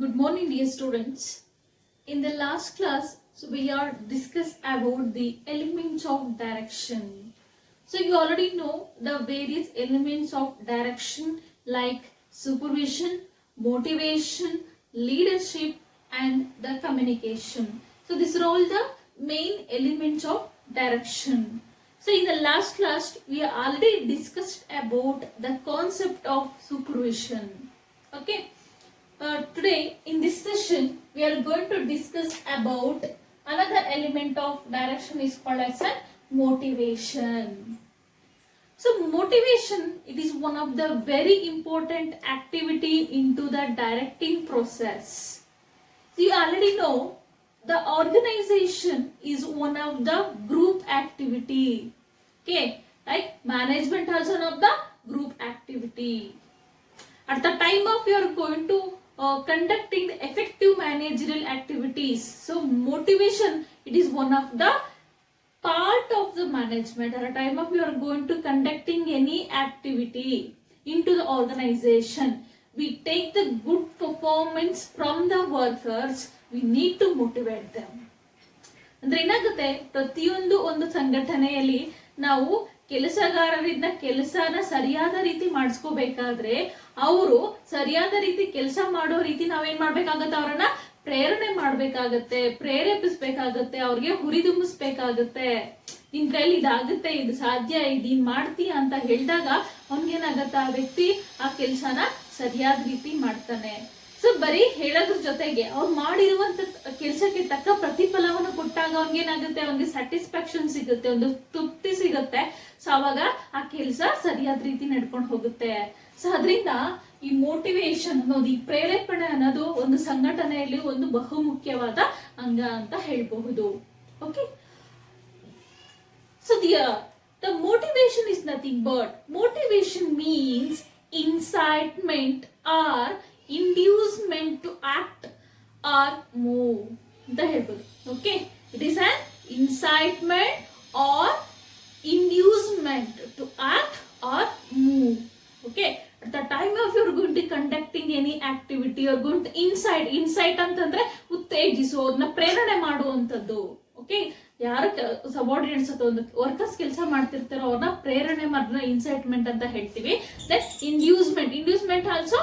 Good morning, dear students. In the last class, we are discussed about the elements of direction. So you already know the various elements of direction like supervision, motivation, leadership, and the communication. So these are all the main elements of direction. So in the last class, we already discussed about the concept of supervision. Okay. Today in this session we are going to discuss about another element of direction is called as a motivation. So motivation, it is one of the very important activity into the directing process. So you already know the organization is one of the group activity. Okay, like management also one of the group activity. At the time of you are going to conducting the effective managerial activities, so motivation, it is one of the part of the management. At a time of you are going to conducting any activity into the organization, we take the good performance from the workers, we need to motivate them. ಅಂದ್ರೆ ಏನಾಗುತ್ತೆ, ಪ್ರತಿಯೊಂದು ಒಂದು ಸಂಘಟನೆಯಲ್ಲಿ ನಾವು ಕೆಲಸಗಾರರಿಂದ ಕೆಲಸನ ಸರಿಯಾದ ರೀತಿ ಮಾಡಿಸ್ಕೋಬೇಕಾದ್ರೆ ಅವರು ಸರಿಯಾದ ರೀತಿ ಕೆಲಸ ಮಾಡೋ ರೀತಿ ನಾವೇನ್ ಮಾಡ್ಬೇಕಾಗತ್ತೆ, ಅವರನ್ನ ಪ್ರೇರಣೆ ಮಾಡ್ಬೇಕಾಗತ್ತೆ, ಪ್ರೇರೇಪಿಸ್ಬೇಕಾಗತ್ತೆ, ಅವ್ರಿಗೆ ಹುರಿದುಂಬಿಸ್ಬೇಕಾಗತ್ತೆ. ನಿನ್ ಕೈಲಿ ಇದಾಗುತ್ತೆ, ಇದು ಸಾಧ್ಯ, ಇದೀನ್ ಮಾಡ್ತೀಯ ಅಂತ ಹೇಳಿದಾಗ ಅವ್ನಿಗೇನಾಗತ್ತೆ, ಆ ವ್ಯಕ್ತಿ ಆ ಕೆಲಸನ ಸರಿಯಾದ ರೀತಿ ಮಾಡ್ತಾನೆ. ಸೊ ಬರೀ ಹೇಳೋದ್ರ ಜೊತೆಗೆ ಅವ್ರು ಮಾಡಿರುವಂತ ಕೆಲಸಕ್ಕೆ ತಕ್ಕ ಪ್ರತಿಫಲವನ್ನು ಕೊಟ್ಟಾಗ ಅವ್ನಿಗೇನಾಗುತ್ತೆ, ಅವ್ನಿಗೆ ಸ್ಯಾಟಿಸ್ಫ್ಯಾಕ್ಷನ್ ಸಿಗುತ್ತೆ, ಒಂದು ತೃಪ್ತಿ ಸಿಗುತ್ತೆ. ಸೊ ಅವಾಗ ಆ ಕೆಲಸ ಸರಿಯಾದ ರೀತಿ ನಡ್ಕೊಂಡು ಹೋಗುತ್ತೆ. ಸೊ ಅದರಿಂದ ಈ ಮೋಟಿವೇಶನ್ ಅನ್ನೋದು, ಈ ಪ್ರೇರೇಪಣೆ ಅನ್ನೋದು ಒಂದು ಸಂಘಟನೆಯಲ್ಲಿ ಒಂದು ಬಹುಮುಖ್ಯವಾದ ಅಂಗ ಅಂತ ಹೇಳ್ಬಹುದು. Okay, so the motivation is nothing but motivation means incitement or inducement to act or move ಅಂತ ಹೇಳ್ಬೋದು. Okay, it is an incitement or inducement to act or move. Okay, at the time of you are going to conducting any activity, you are going to incite ಅಂತಂದ್ರೆ ಉತ್ತೇಜಿಸು, ಅವ್ರನ್ನ ಪ್ರೇರಣೆ ಮಾಡುವಂಥದ್ದು. Okay, ಯಾರ subordinates ಅಥವಾ ಒಂದು workers ಕೆಲಸ ಮಾಡ್ತಿರ್ತಾರೋ ಅವ್ರನ್ನ ಪ್ರೇರಣೆ ಮಾಡೋಣ ಇನ್ಸೈಟ್ಮೆಂಟ್ ಅಂತ ಹೇಳ್ತೀವಿ. That inducement also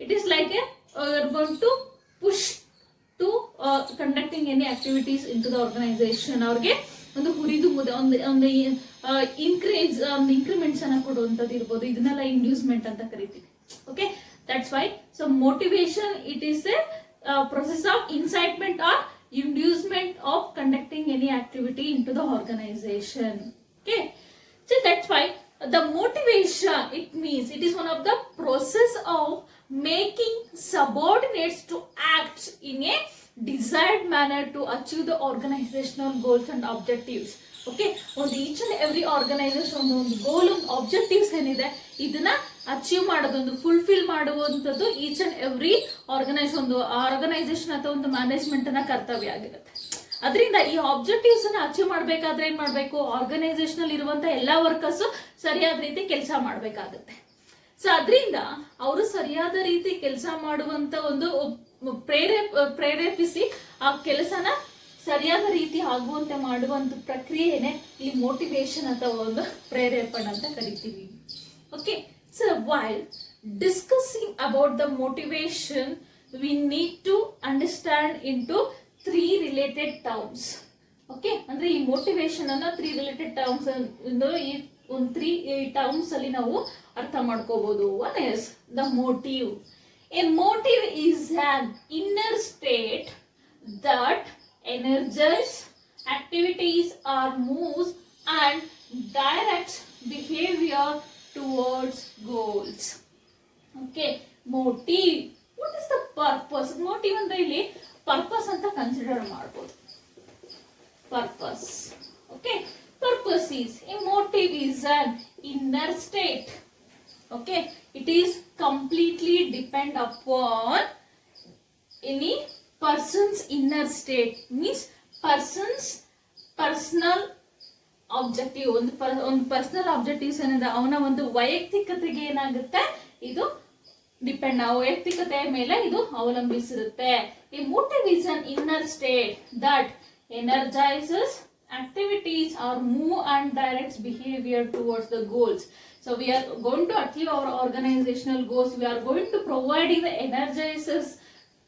it is like you're going to push to conducting any activities into the organization. ಅವ್ರಿಗೆ ಒಂದು ಹುರಿದು ಒಂದು ಇನ್ಕ್ರಿಮೆಂಟ್ಸ್ ಅನ್ನ ಕೊಡುವಂಥದ್ದು ಇರ್ಬೋದು, ಇದನ್ನೆಲ್ಲ ಇಂಡ್ಯೂಸ್ಮೆಂಟ್ ಅಂತ ಕರಿತೀವಿ. Okay, that's why so motivation it is A process of incitement or inducement of conducting any activity into the organization. Okay, so that's why the motivation, it means it is one of the process of making subordinates to act in a desired manner to achieve the organizational goals and objectives. Okay, ಒಂದು each and every organisation ಒಂದು ಗೋಲ್, ಒಂದು objectives ಏನಿದೆ ಇದನ್ನ achieve ಮಾಡೋದೊಂದು fulfil ಮಾಡುವಂಥದ್ದು each and every organisation ಅಥವಾ ಒಂದು management ನ ಕರ್ತವ್ಯ ಆಗಿರುತ್ತೆ. ಅದರಿಂದ ಈ ಆಬ್ಜೆಕ್ಟಿವ್ಸ್ ಅನ್ನ ಅಚೀವ್ ಮಾಡ್ಬೇಕಾದ್ರೆ ಏನ್ ಮಾಡ್ಬೇಕು, ಆರ್ಗನೈಸೇಷನ್ ಇರುವಂತ ಎಲ್ಲಾ ವರ್ಕರ್ಸ್ ಸರಿಯಾದ ರೀತಿ ಕೆಲಸ ಮಾಡ್ಬೇಕಾಗತ್ತೆ. ಸೊ ಅದರಿಂದ ಅವರು ಸರಿಯಾದ ರೀತಿ ಕೆಲಸ ಮಾಡುವಂತ ಒಂದು ಪ್ರೇರೇಪಿಸಿ ಆ ಕೆಲಸನ ಸರಿಯಾದ ರೀತಿ ಆಗುವಂತೆ ಮಾಡುವಂತ ಪ್ರಕ್ರಿಯೆನೇ ಈ ಮೋಟಿವೇಶನ್ ಅಥವಾ ಒಂದು ಪ್ರೇರೇಪಣೆ ಅಂತ ಕರಿತೀವಿ. Okay, so while discussing about the motivation we need to understand into 3 related terms. Okay, ಅಂದ್ರೆ ಈ ಮೋಟಿವೇಶನ್ ಅನ್ನ 3 ರಿಲೇಟೆಡ್ ಟರ್ಮ್ಸ್ ಈ ಒಂದು 3 ಟರ್ಮ್ಸ್ ಅಲ್ಲಿ ನಾವು ಅರ್ಥ ಮಾಡ್ಕೋಬಹುದು. One is the motive. A motive is on inner state that energizes activities or moves and directs behavior towards goals. Okay, motive. What is the purpose? Motive ಅಂದ್ರೆ ಇಲ್ಲಿ purpose ಅಂತ consider ಮಾಡಬಹುದು. Purpose. Okay, purpose is a motive is an inner state. Okay, it is completely depend upon any person's inner state, means person's personal objective. ಒಂದು personal objectives ಏನಿದೆ ಅವನ ಒಂದು ವೈಯಕ್ತಿಕತೆಗೆ ಏನಾಗುತ್ತೆ, ಇದು ಡಿಪೆಂಡ್ ವೈಯಕ್ತಿಕತೆಯ ಮೇಲೆ ಇದು ಅವಲಂಬಿಸಿರುತ್ತೆ. ಈ motive is an inner state that energises activities or move and directs behavior towards the goals. So we are going to achieve our organizational goals. We are going to providing the energizers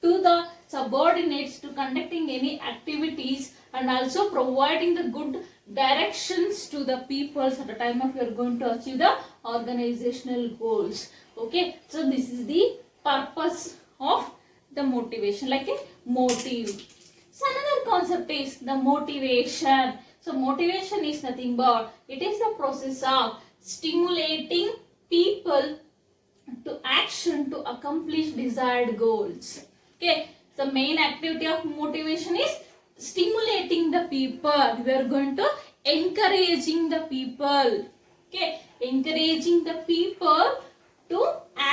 to the subordinates to conducting any activities and also providing the good directions to the people at the time of you are going to achieve the organizational goals. Okay, so this is the purpose of the motivation, like a motive. So another concept is the motivation. So motivation is nothing but it is the process of stimulating people to action to accomplish desired goals. Okay, the main activity of motivation is stimulating the people. We are going to encouraging the people. Okay, encouraging the people to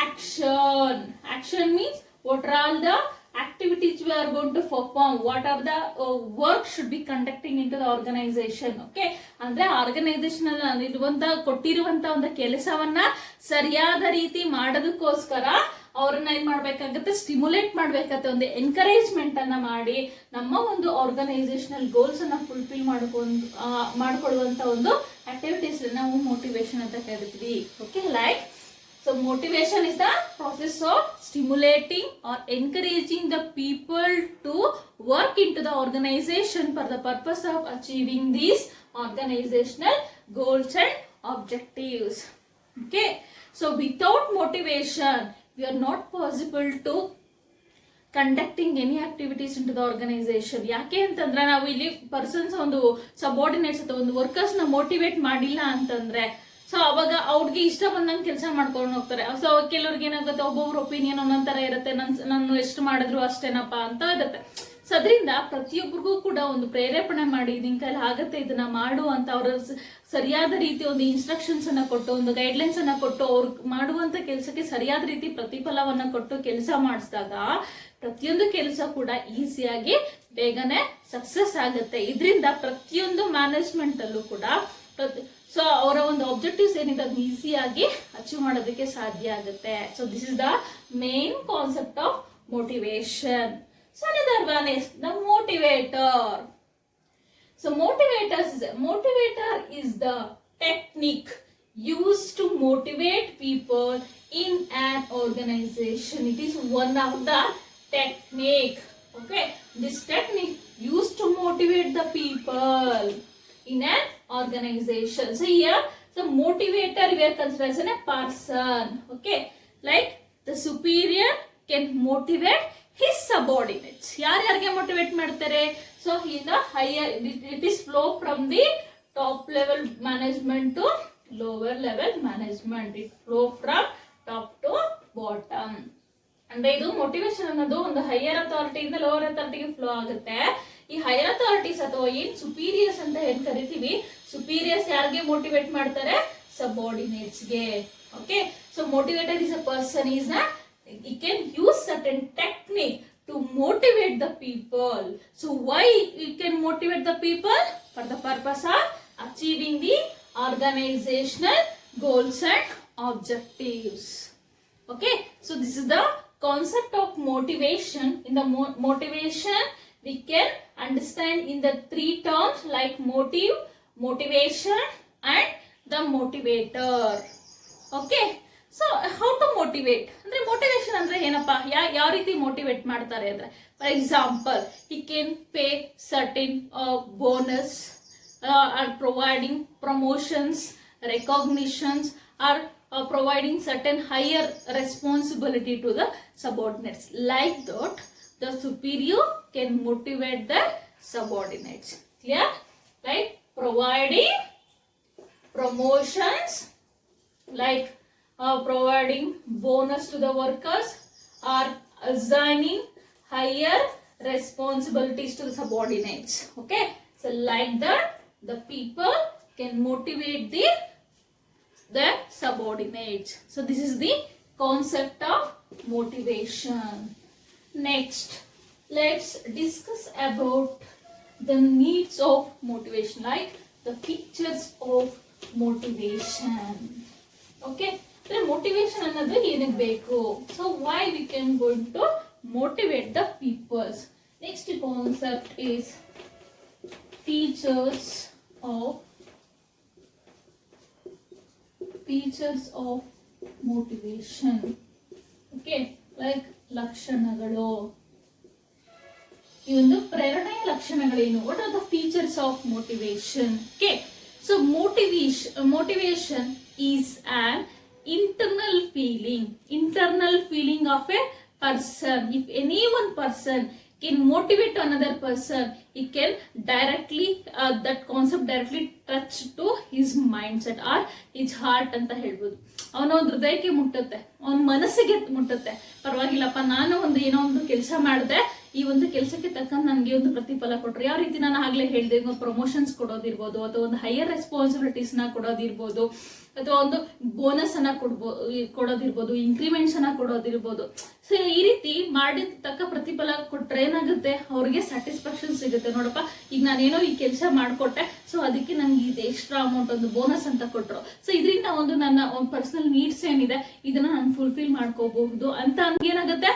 action. Action means what are all the activities we are going to perform, what are the work should be conducting into the organization. Okay, ಅಂದ್ರೆ organisation ಅಲ್ಲಿ ಇರುವಂತ ಕೊಟ್ಟಿರುವಂತ ಒಂದು ಕೆಲಸವನ್ನ ಸರಿಯಾದ ರೀತಿ ಮಾಡೋದಕ್ಕೋಸ್ಕರ ಅವ್ರನ್ನ ಏನ್ ಮಾಡ್ಬೇಕಾಗತ್ತೆ, ಸ್ಟಿಮ್ಯುಲೇಟ್ ಮಾಡ್ಬೇಕಾಗತ್ತೆ, ಒಂದು ಎನ್ಕರೇಜ್ಮೆಂಟ್ ಅನ್ನ ಮಾಡಿ ನಮ್ಮ ಒಂದು ಆರ್ಗನೈಸೇಷನಲ್ ಗೋಲ್ಸ್ ಅನ್ನ ಫುಲ್ಫಿಲ್ ಮಾಡ್ಕೊಳ್ಳುವಂತ ಒಂದು ಆಕ್ಟಿವಿಟೀಸ್ ನಾವು ಮೋಟಿವೇಶನ್ ಅಂತ ಕರಿತೀವಿ. Okay, like so motivation is the process of stimulating or encouraging the people to work into the organization for the purpose of achieving these organizational goals and objectives. Okay, so without motivation we are not possible to conducting any activities into the organisation. ಯಾಕೆ ಅಂತಂದ್ರೆ ನಾವು ಇಲ್ಲಿ persons ಒಂದು subordinates ಅಥವಾ ಒಂದು workers ನ motivate ಮಾಡಿಲ್ಲ ಅಂತಂದ್ರೆ ಸೊ ಅವಾಗ ಅವ್ರಿಗೆ ಇಷ್ಟ ಬಂದಂಗೆ ಕೆಲಸ ಮಾಡ್ಕೊಂಡು ಹೋಗ್ತಾರೆ. ಸೊ ಕೆಲವ್ರಿಗೆ ಏನಾಗುತ್ತೆ, ಒಬ್ಬೊಬ್ರು ಒಪಿನಿಯನ್ ಒಂದೊಂದ್ ತರ ಇರುತ್ತೆ, ನಾನು ಎಷ್ಟು ಮಾಡಿದ್ರು ಅಷ್ಟೇನಪ್ಪ ಅಂತ ಇರುತ್ತೆ. ಸೊ ಅದರಿಂದ ಪ್ರತಿಯೊಬ್ಬರಿಗೂ ಕೂಡ ಒಂದು ಪ್ರೇರೇಪಣೆ ಮಾಡಿ ನಿನ್ ಕೈಲಿ ಆಗತ್ತೆ ಇದನ್ನ ಮಾಡು ಅಂತ ಅವ್ರ ಸರಿಯಾದ ರೀತಿ ಒಂದು ಇನ್ಸ್ಟ್ರಕ್ಷನ್ಸ್ ಅನ್ನ ಕೊಟ್ಟು, ಒಂದು ಗೈಡ್ಲೈನ್ಸ್ ಅನ್ನ ಕೊಟ್ಟು, ಅವ್ರು ಮಾಡುವಂತ ಕೆಲಸಕ್ಕೆ ಸರಿಯಾದ ರೀತಿ ಪ್ರತಿಫಲವನ್ನ ಕೊಟ್ಟು ಕೆಲಸ ಮಾಡಿಸಿದಾಗ ಪ್ರತಿಯೊಂದು ಕೆಲಸ ಕೂಡ ಈಸಿಯಾಗಿ ಬೇಗನೆ ಸಕ್ಸಸ್ ಆಗುತ್ತೆ. ಇದರಿಂದ ಪ್ರತಿಯೊಂದು ಮ್ಯಾನೇಜ್ಮೆಂಟ್ ಅಲ್ಲೂ ಕೂಡ ಸೊ ಅವರ ಒಂದು ಆಬ್ಜೆಕ್ಟಿವ್ಸ್ ಏನಿದೆ ಅದನ್ನ ಈಸಿಯಾಗಿ ಅಚೀವ್ ಮಾಡೋದಕ್ಕೆ ಸಾಧ್ಯ ಆಗುತ್ತೆ. So this is the main concept of motivation. So another one is the motivator. So motivator is the technique used to motivate people in an organization. It is one of the technique. Okay, this technique used to motivate the people in an organization. So here the motivator we are considered as a person. Okay, like the superior can motivate his subordinates. ಯಾರ್ಯಾರಿಗೆ motivate ಮಾಡ್ತಾರೆ? So in the higher it is flow from the top level management to lower level management. It flow from top to bottom. ಅಂದ್ರೆ ಇದು motivation ಅನ್ನೋದು ಒಂದು higher ಅಥಾರಿಟಿಯಿಂದ lower ಅಥಾರಿಟಿಗೆ flow ಆಗುತ್ತೆ. ಈ higher authorities ಅಥವಾ ಏನ್ ಸುಪೀರಿಯರ್ಸ್ ಅಂತ ಏನ್ ಕರಿತೀವಿ, ಸುಪೀರಿಯರ್ಸ್ ಯಾರಿಗೆ ಮೋಟಿವೇಟ್ ಮಾಡ್ತಾರೆ? ಸಬಾರ್ಡಿನೇಟ್ಸ್ ಗೆ. Okay, so motivator is a person is he can use certain technique to motivate the people. So why he can motivate the people? For the purpose of achieving the organizational goals and objectives. Okay, so this is the concept of motivation. In the motivation we can understand in the three terms like motive, motivation and the motivator. Okay, so how to motivate ಅಂದ್ರೆ motivation ಅಂದ್ರೆ ಏನಪ್ಪಾ, ಯಾವ ರೀತಿ motivate ಮಾಡ್ತಾರೆ ಅಂದ್ರೆ, for example he can pay certain bonus or providing promotions, recognitions or providing certain higher responsibility to the subordinates. Like that, the superior can motivate the subordinates. Clear? Like providing promotions, like providing bonus to the workers, or assigning higher responsibilities to the subordinates. Okay, so like that the people can motivate the subordinates. So this is the concept of motivation. Next, let's discuss about the needs of motivation, like the features of motivation. Okay, motivation ಅನ್ನೋದು ಏನಕ್ಕೆ ಬೇಕು? So why we can going to motivate the peoples. Next concept is features of motivation. Okay, like ಲಕ್ಷಣಗಳು. ಈ ಒಂದು ಪ್ರೇರಣೆಯ ಲಕ್ಷಣಗಳೇನು? What are the features of motivation? Okay, so motivation is an internal feeling of a person. If any one person can motivate another person, he can directly that concept directly touch to his mindset or his heart ಅಂತ ಹೇಳ್ಬೋದು. ಅವನ ಒಂದು ಹೃದಯಕ್ಕೆ ಮುಟ್ಟುತ್ತೆ, ಅವನ ಮನಸ್ಸಿಗೆ ಮುಟ್ಟುತ್ತೆ. ಪರವಾಗಿಲ್ಲಪ್ಪ, ನಾನು ಏನೋ ಒಂದು ಕೆಲಸ ಮಾಡಿದೆ, ಈ ಒಂದು ಕೆಲಸಕ್ಕೆ ತಕ್ಕಂತ ನನಗೆ ಒಂದು ಪ್ರತಿಫಲ ಕೊಟ್ರು. ಯಾವ ರೀತಿ ನಾನು ಆಗ್ಲೇ ಹೇಳಿದೆ, ಪ್ರಮೋಷನ್ಸ್ ಕೊಡೋದಿರ್ಬೋದು, ಅಥವಾ ಒಂದು ಹೈಯರ್ ರೆಸ್ಪಾನ್ಸಿಬಿಲಿಟೀಸ್ ನ ಕೊಡೋದಿರ್ಬೋದು, ಅಥವಾ ಒಂದು ಬೋನಸ್ ಅನ್ನ ಕೊಡೋದಿರ್ಬೋದು, ಇನ್ಕ್ರಿಮೆಂಟ್ಸ್ ಅನ್ನ ಕೊಡೋದಿರ್ಬೋದು. ಸೊ ಈ ರೀತಿ ಮಾಡಿದ ತಕ್ಕ ಪ್ರತಿಫಲ ಕೊಟ್ರೆ ಏನಾಗುತ್ತೆ, ಅವ್ರಿಗೆ ಸ್ಯಾಟಿಸ್ಫ್ಯಾಕ್ಷನ್ ಸಿಗುತ್ತೆ. ನೋಡಪ್ಪ, ಈಗ ನಾನೇನೋ ಈ ಕೆಲಸ ಮಾಡ್ಕೊಟ್ಟೆ, ಸೊ ಅದಕ್ಕೆ ನಂಗೆ ಇದು ಎಕ್ಸ್ಟ್ರಾ ಅಮೌಂಟ್ ಒಂದು ಬೋನಸ್ ಅಂತ ಕೊಟ್ರು. ಸೊ ಇದರಿಂದ ಒಂದು ನನ್ನ ಪರ್ಸನಲ್ ನೀಡ್ಸ್ ಏನಿದೆ ಇದನ್ನ ನಾನು ಫುಲ್ಫಿಲ್ ಮಾಡ್ಕೋಬಹುದು ಅಂತ ಏನಾಗುತ್ತೆ,